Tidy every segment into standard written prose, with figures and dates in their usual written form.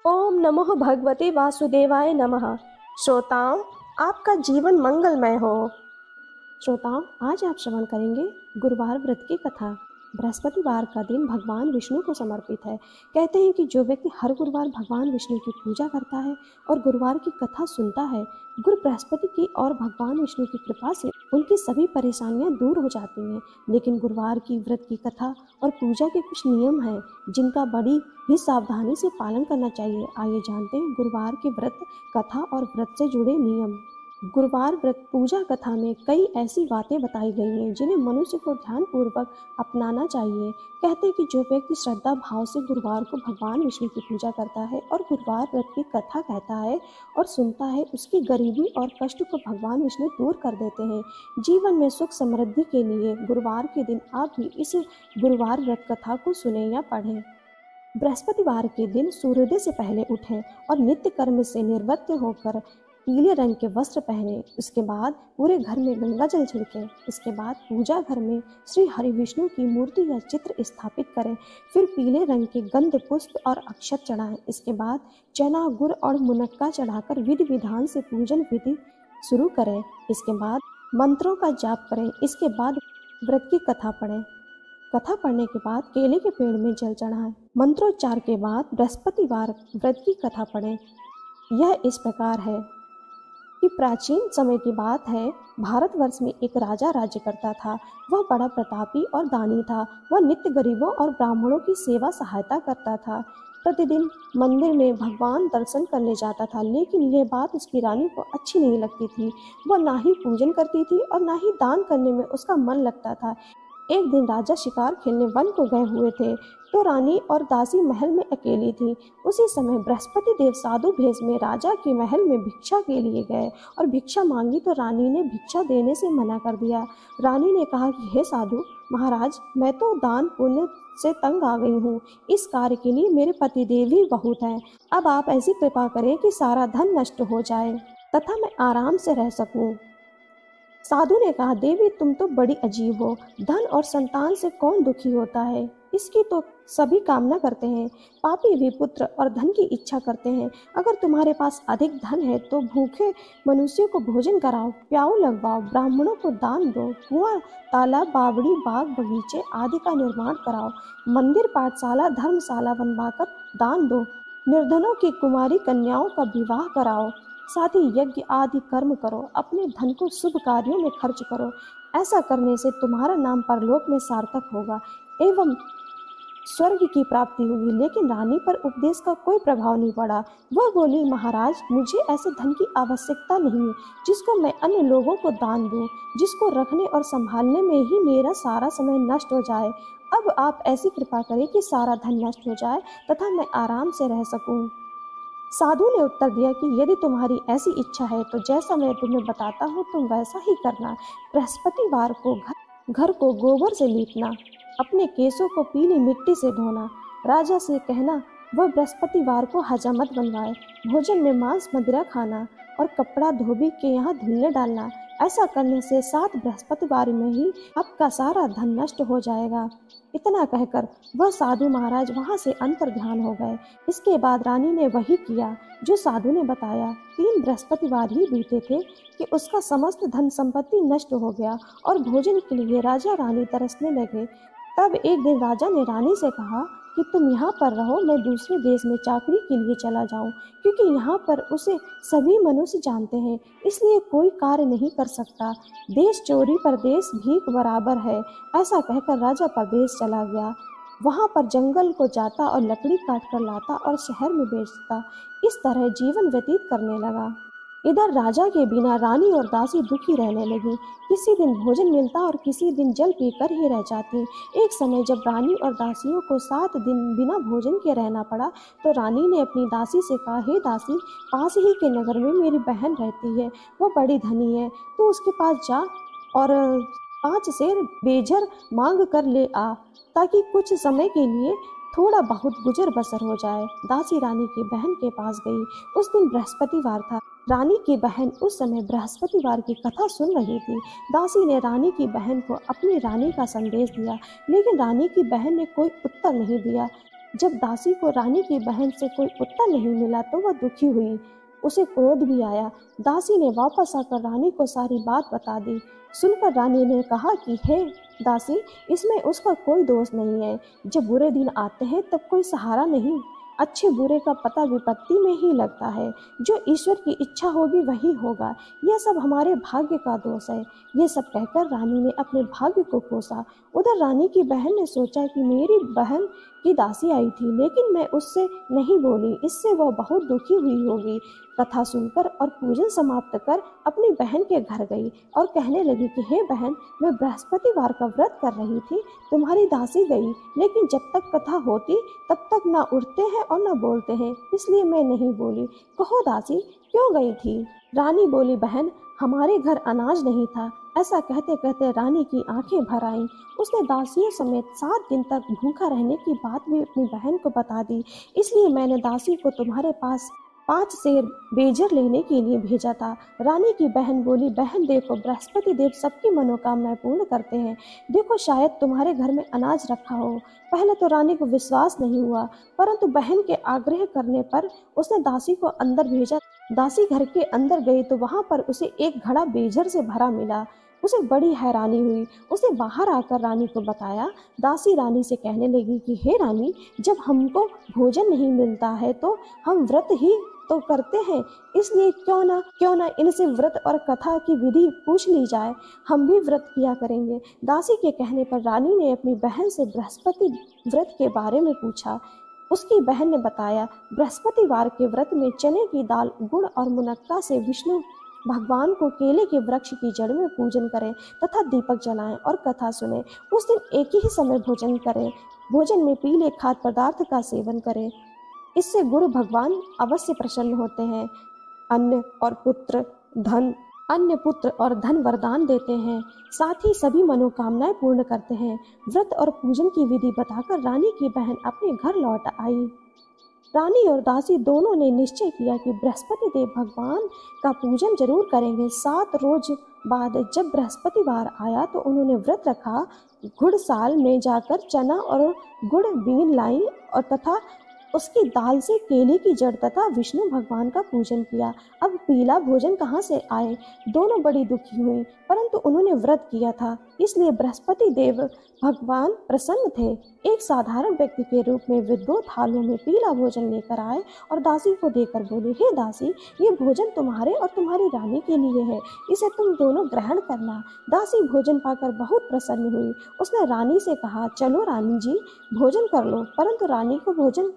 ओम नमो भगवते वासुदेवाय नमः। श्रोताओं, आपका जीवन मंगलमय हो। श्रोताओं, आज आप श्रवण करेंगे गुरुवार व्रत की कथा। बृहस्पतिवार का दिन भगवान विष्णु को समर्पित है। कहते हैं कि जो व्यक्ति हर गुरुवार भगवान विष्णु की पूजा करता है और गुरुवार की कथा सुनता है, गुरु बृहस्पति की और भगवान विष्णु की कृपा से उनकी सभी परेशानियां दूर हो जाती हैं। लेकिन गुरुवार की व्रत की कथा और पूजा के कुछ नियम हैं जिनका बड़ी ही सावधानी से पालन करना चाहिए। आइए जानते हैं गुरुवार की व्रत कथा और व्रत से जुड़े नियम। गुरुवार व्रत पूजा कथा में कई ऐसी बातें बताई गई हैं जिन्हें मनुष्य को ध्यानपूर्वक अपनाना चाहिए। कहते हैं कि जो व्यक्ति श्रद्धा भाव से गुरुवार को भगवान विष्णु की पूजा करता है और गुरुवार व्रत की कथा कहता है और सुनता है, उसकी गरीबी और कष्ट को भगवान विष्णु दूर कर देते हैं। जीवन में सुख समृद्धि के लिए गुरुवार के दिन आप भी इस गुरुवार व्रत कथा को सुने या पढ़ें। बृहस्पतिवार के दिन सूर्योदय से पहले उठें और नित्य कर्म से निवृत्त होकर पीले रंग के वस्त्र पहने। उसके बाद पूरे घर में गंगा जल छिड़कें। इसके बाद पूजा घर में श्री हरि विष्णु की मूर्ति या चित्र स्थापित करें। फिर पीले रंग के गंध पुष्प और अक्षत चढ़ाएं। इसके बाद चना, गुड़ और मुनक्का चढ़ाकर विधि विधान से पूजन विधि शुरू करें। इसके बाद मंत्रों का जाप करें। इसके बाद व्रत की कथा पढ़ें। कथा पढ़ने के बाद केले के पेड़ में जल चढ़ाएं। मंत्रोच्चार के बाद बृहस्पतिवार व्रत की कथा पढ़ें। यह इस प्रकार है कि प्राचीन समय की बात है, भारतवर्ष में एक राजा राज्य करता था। वह बड़ा प्रतापी और दानी था। वह नित्य गरीबों और ब्राह्मणों की सेवा सहायता करता था। प्रतिदिन मंदिर में भगवान दर्शन करने जाता था, लेकिन यह बात उसकी रानी को अच्छी नहीं लगती थी। वह ना ही पूजन करती थी और ना ही दान करने में उसका मन लगता था। एक दिन राजा शिकार खेलने वन को गए हुए थे, तो रानी और दासी महल में अकेली थी। उसी समय बृहस्पति देव साधु भेष में राजा के महल में भिक्षा के लिए गए और भिक्षा मांगी, तो रानी ने भिक्षा देने से मना कर दिया। रानी ने कहा कि हे साधु महाराज, मैं तो दान पुण्य से तंग आ गई हूँ। इस कार्य के लिए मेरे पतिदेव ही बहुत हैं। अब आप ऐसी कृपा करें कि सारा धन नष्ट हो जाए तथा मैं आराम से रह सकूं। साधु ने कहा, देवी तुम तो बड़ी अजीब हो। धन और संतान से कौन दुखी होता है? इसकी तो सभी कामना करते हैं। पापी भी पुत्र और धन की इच्छा करते हैं। अगर तुम्हारे पास अधिक धन है तो भूखे मनुष्यों को भोजन कराओ, प्याऊ लगवाओ, ब्राह्मणों को दान दो, कुआं, तालाब, बावड़ी, बाग, बगीचे आदि का निर्माण कराओ, मंदिर, पाठशाला, धर्मशाला बनवाकर दान दो, निर्धनों की कुमारी कन्याओं का विवाह कराओ, साथ ही यज्ञ आदि कर्म करो, अपने धन को शुभ कार्यों में खर्च करो। ऐसा करने से तुम्हारा नाम परलोक में सार्थक होगा एवं स्वर्ग की प्राप्ति होगी। लेकिन रानी पर उपदेश का कोई प्रभाव नहीं पड़ा। वह बोली, महाराज मुझे ऐसे धन की आवश्यकता नहीं है जिसको मैं अन्य लोगों को दान दूं, जिसको रखने और संभालने में ही मेरा सारा समय नष्ट हो जाए। अब आप ऐसी कृपा करें कि सारा धन नष्ट हो जाए तथा मैं आराम से रह सकूं। साधु ने उत्तर दिया कि यदि तुम्हारी ऐसी इच्छा है तो जैसा मैं तुम्हें बताता हूँ तुम वैसा ही करना। बृहस्पतिवार को घर को गोबर से लीपना, अपने केसों को पीली मिट्टी से धोना, राजा से कहना वह बृहस्पतिवार को हजामत बनवाए, भोजन में मांस मदिरा खाना और कपड़ा धोबी के यहाँ धुलने डालना। ऐसा करने से 7 बृहस्पतिवार में ही आपका सारा धन नष्ट हो जाएगा। इतना कहकर वह साधु महाराज वहां से अंतर ध्यान हो गए। इसके बाद रानी ने वही किया जो साधु ने बताया। 3 बृहस्पतिवार ही बीते थे कि उसका समस्त धन संपत्ति नष्ट हो गया और भोजन के लिए राजा रानी तरसने लगे। तब एक दिन राजा ने रानी से कहा कि तुम यहाँ पर रहो, मैं दूसरे देश में चाकरी के लिए चला जाऊँ, क्योंकि यहाँ पर उसे सभी मनुष्य जानते हैं, इसलिए कोई कार्य नहीं कर सकता। देश चोरी परदेश भीख बराबर है। ऐसा कहकर राजा परदेश चला गया। वहाँ पर जंगल को जाता और लकड़ी काट कर लाता और शहर में बेचता। इस तरह जीवन व्यतीत करने लगा। इधर राजा के बिना रानी और दासी दुखी रहने लगी। किसी दिन भोजन मिलता और किसी दिन जल पीकर ही रह जाती। एक समय जब रानी और दासियों को 7 दिन बिना भोजन के रहना पड़ा, तो रानी ने अपनी दासी से कहा, हे दासी, पास ही के नगर में मेरी बहन रहती है, वो बड़ी धनी है, तो उसके पास जा और 5 सेर बेझर मांग कर ले आ, ताकि कुछ समय के लिए थोड़ा बहुत गुजर बसर हो जाए। दासी रानी की बहन के पास गई। उस दिन बृहस्पतिवार था। रानी की बहन उस समय बृहस्पतिवार की कथा सुन रही थी। दासी ने रानी की बहन को अपनी रानी का संदेश दिया, लेकिन रानी की बहन ने कोई उत्तर नहीं दिया। जब दासी को रानी की बहन से कोई उत्तर नहीं मिला तो वह दुखी हुई, उसे क्रोध भी आया। दासी ने वापस आकर रानी को सारी बात बता दी। सुनकर रानी ने कहा कि हे दासी, इसमें उसका कोई दोष नहीं है। जब बुरे दिन आते हैं तब कोई सहारा नहीं, अच्छे बुरे का पता विपत्ति में ही लगता है। जो ईश्वर की इच्छा होगी वही होगा, यह सब हमारे भाग्य का दोष है। ये सब कहकर रानी ने अपने भाग्य को कोसा। उधर रानी की बहन ने सोचा कि मेरी बहन की दासी आई थी, लेकिन मैं उससे नहीं बोली, इससे वह बहुत दुखी हुई होगी। कथा सुनकर और पूजन समाप्त कर अपनी बहन के घर गई और कहने लगी कि हे बहन, मैं बृहस्पतिवार का व्रत कर रही थी, तुम्हारी दासी गई, लेकिन जब तक कथा होती तब तक ना उठते हैं और ना बोलते हैं, इसलिए मैं नहीं बोली। कहो दासी, क्यों गई थी? रानी बोली, बहन, हमारे घर अनाज नहीं था। ऐसा कहते कहते रानी की आंखें भर आईं। उसने दासियों समेत 7 दिन तक भूखा रहने की बात भी अपनी बहन को बता दी। इसलिए मैंने दासी को तुम्हारे पास 5 सेर बेजर लेने के लिए भेजा था। रानी की बहन बोली, बहन देखो, बृहस्पति देव सबकी मनोकामनाएं पूर्ण करते हैं। देखो, शायद तुम्हारे घर में अनाज रखा हो। पहले तो रानी को विश्वास नहीं हुआ, परंतु बहन के आग्रह करने पर उसने दासी को अंदर भेजा। दासी घर के अंदर गई तो वहां पर उसे एक घड़ा बेजर से भरा मिला। उसे बड़ी हैरानी हुई। उसने बाहर आकर रानी को बताया। दासी रानी से कहने लगी कि हे रानी, जब हमको भोजन नहीं मिलता है तो हम व्रत ही तो करते हैं, इसलिए क्यों ना इनसे व्रत और कथा की विधि पूछ ली जाए, हम भी व्रत किया करेंगे। दासी के कहने पर रानी ने अपनी बहन से बृहस्पति व्रत के बारे में पूछा। उसकी बहन ने बताया, बृहस्पतिवार के व्रत में चने की दाल, गुड़ और मुनक्का से विष्णु भगवान को केले के वृक्ष की जड़ में पूजन करें तथा दीपक जलाएं और कथा सुने। उस दिन एक ही समय भोजन करें। भोजन में पीले खाद्य पदार्थ का सेवन करें, इससे गुरु भगवान अवश्य प्रसन्न होते हैं। अन्न पुत्र और धन वरदान देते हैं, साथ ही सभी मनोकामनाएं पूर्ण करते हैं। व्रत और पूजन की विधि बताकर रानी की बहन अपने घर लौट आई। रानी और दासी दोनों ने निश्चय किया कि बृहस्पति देव भगवान का पूजन जरूर करेंगे। 7 रोज बाद जब बृहस्पतिवार आया तो उन्होंने व्रत रखा। घुड़साल में जाकर चना और गुड़ बीन लाई और तथा उसकी दाल से केले की जड़ तथा विष्णु भगवान का पूजन किया। अब पीला भोजन कहाँ से आए? दोनों बड़ी दुखी हुई, परंतु उन्होंने व्रत किया था, इसलिए बृहस्पति देव भगवान प्रसन्न थे। एक साधारण व्यक्ति के रूप में वे 2 थालों में पीला भोजन लेकर आए और दासी को देकर बोले, हे दासी, ये भोजन तुम्हारे और तुम्हारी रानी के लिए है, इसे तुम दोनों ग्रहण करना। दासी भोजन पाकर बहुत प्रसन्न हुई। उसने रानी से कहा, चलो रानी जी, भोजन कर लो। परंतु रानी को भोजन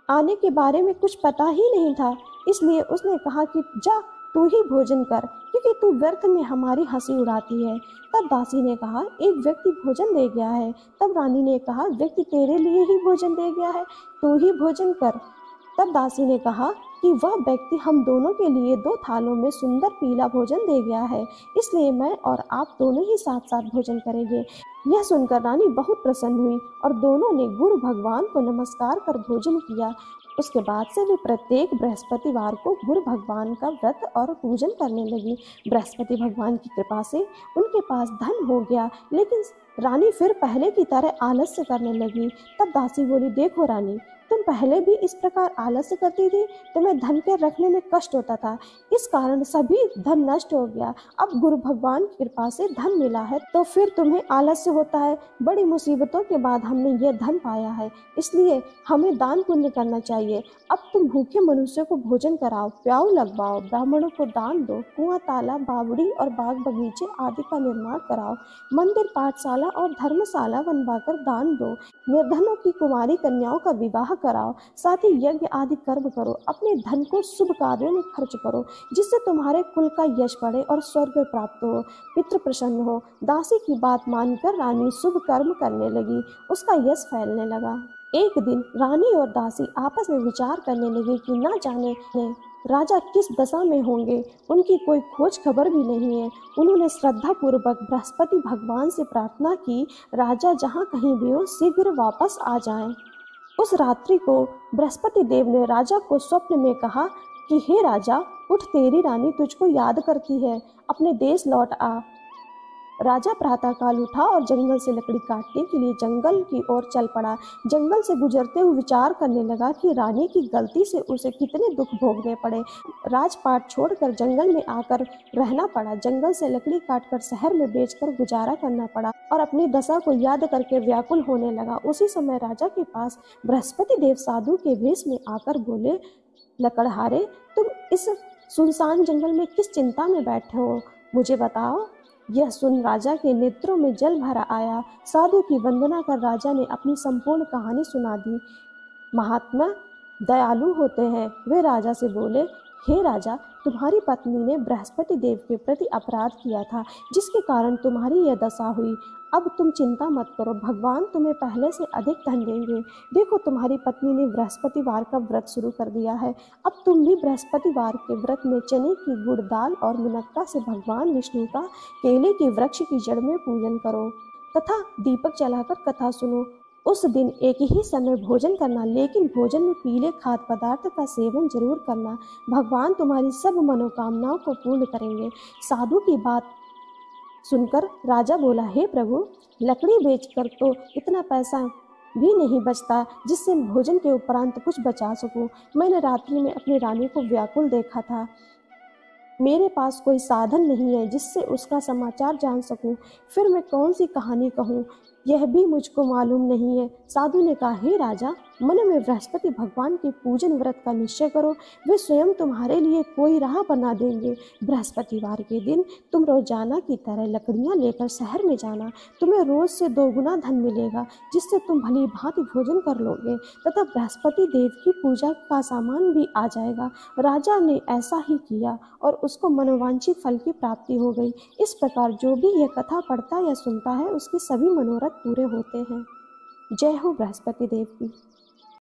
आने के बारे में कुछ पता ही नहीं था, इसलिए उसने कहा कि जा तू ही भोजन कर, क्योंकि तू व्यर्थ में हमारी हंसी उड़ाती है। तब दासी ने कहा, एक व्यक्ति भोजन दे गया है। तब रानी ने कहा, व्यक्ति तेरे लिए ही भोजन दे गया है, तू ही भोजन कर। तब दासी ने कहा कि वह व्यक्ति हम दोनों के लिए 2 थालों में सुंदर पीला भोजन दे गया है, इसलिए मैं और आप दोनों ही साथ साथ भोजन करेंगे। यह सुनकर रानी बहुत प्रसन्न हुई और दोनों ने गुरु भगवान को नमस्कार कर भोजन किया। उसके बाद से वे प्रत्येक बृहस्पतिवार को गुरु भगवान का व्रत और पूजन करने लगी। बृहस्पति भगवान की कृपा से उनके पास धन हो गया, लेकिन रानी फिर पहले की तरह आलस्य करने लगी। तब दासी बोली, देखो रानी, तुम पहले भी इस प्रकार आलस्य करती थी, तुम्हें धन के रखने में कष्ट होता था, इस कारण सभी धन नष्ट हो गया। अब गुरु भगवान की कृपा से धन मिला है तो फिर तुम्हें आलस्य होता है। बड़ी मुसीबतों के बाद हमने यह धन पाया है, इसलिए हमें दान पुण्य करना चाहिए। अब तुम भूखे मनुष्य को भोजन कराओ, प्याऊ लगवाओ, ब्राह्मणों को दान दो, कुआं, तालाब, बावड़ी और बाग बगीचे आदि का निर्माण कराओ, मंदिर, पाठशाला और धर्मशाला बनवाकर दान दो, निर्धनों की कुमारी कन्याओं का विवाह कराओ, साथ ही यज्ञ आदि कर्म करो, अपने धन को शुभ कार्यों में खर्च करो, जिससे तुम्हारे कुल का यश बढ़े और स्वर्ग प्राप्त हो, पितृ प्रसन्न हो। दासी की बात मानकर रानी शुभ कर्म करने लगी, उसका यश फैलने लगा। एक दिन रानी और दासी आपस में विचार करने लगी कि न जाने राजा किस दशा में होंगे, उनकी कोई खोज खबर भी नहीं है। उन्होंने श्रद्धा पूर्वक बृहस्पति भगवान से प्रार्थना की, राजा जहाँ कहीं भी हो शीघ्र वापस आ जाएं। उस रात्रि को बृहस्पति देव ने राजा को स्वप्न में कहा कि हे राजा, उठ, तेरी रानी तुझको याद करती है, अपने देश लौट आ। राजा प्रातःकाल उठा और जंगल से लकड़ी काटने के लिए जंगल की ओर चल पड़ा। जंगल से गुजरते हुए विचार करने लगा कि रानी की गलती से उसे कितने दुख भोगने पड़े। राजपाट छोड़कर जंगल में आकर रहना पड़ा। जंगल से लकड़ी काटकर शहर में बेचकर गुजारा करना पड़ा और अपनी दशा को याद करके व्याकुल होने लगा। उसी समय राजा के पास बृहस्पति देव साधु के वेश में आकर बोले, लकड़हारे, तुम इस सुनसान जंगल में किस चिंता में बैठे हो, मुझे बताओ। यह सुन राजा के नेत्रों में जल भर आया। साधु की वंदना कर राजा ने अपनी संपूर्ण कहानी सुना दी। महात्मा दयालु होते हैं। वे राजा से बोले, हे राजा, तुम्हारी पत्नी ने बृहस्पति देव के प्रति अपराध किया था, जिसके कारण तुम्हारी यह दशा हुई। अब तुम चिंता मत करो, भगवान तुम्हें पहले से अधिक धन देंगे। देखो, तुम्हारी पत्नी ने बृहस्पतिवार का व्रत शुरू कर दिया है। अब तुम भी बृहस्पतिवार के व्रत में चने की गुड़ दाल और मुनक्का से भगवान विष्णु का केले के वृक्ष की जड़ में पूजन करो तथा दीपक जलाकर कथा सुनो। उस दिन एक ही समय भोजन करना, लेकिन भोजन में पीले खाद्य पदार्थ का सेवन जरूर करना। भगवान तुम्हारी सब मनोकामनाओं को पूर्ण करेंगे। साधु की बात सुनकर राजा बोला, हे प्रभु, लकड़ी बेचकर तो इतना पैसा भी नहीं बचता जिससे भोजन के उपरांत कुछ बचा सकूं। मैंने रात्रि में अपनी रानी को व्याकुल देखा था। मेरे पास कोई साधन नहीं है जिससे उसका समाचार जान सकूं। फिर मैं कौन सी कहानी कहूं, यह भी मुझको मालूम नहीं है। साधु ने कहा, हे राजा, मन में बृहस्पति भगवान के पूजन व्रत का निश्चय करो। वे स्वयं तुम्हारे लिए कोई राह बना देंगे। बृहस्पतिवार के दिन तुम रोजाना की तरह लकड़ियां लेकर शहर में जाना। तुम्हें रोज से 2 गुना धन मिलेगा, जिससे तुम भली भांति भोजन कर लोगे तथा बृहस्पति देव की पूजा का सामान भी आ जाएगा। राजा ने ऐसा ही किया और उसको मनोवांछित फल की प्राप्ति हो गई। इस प्रकार जो भी यह कथा पढ़ता या सुनता है, उसके सभी मनोरथ पूरे होते हैं। जय हो बृहस्पति देव की।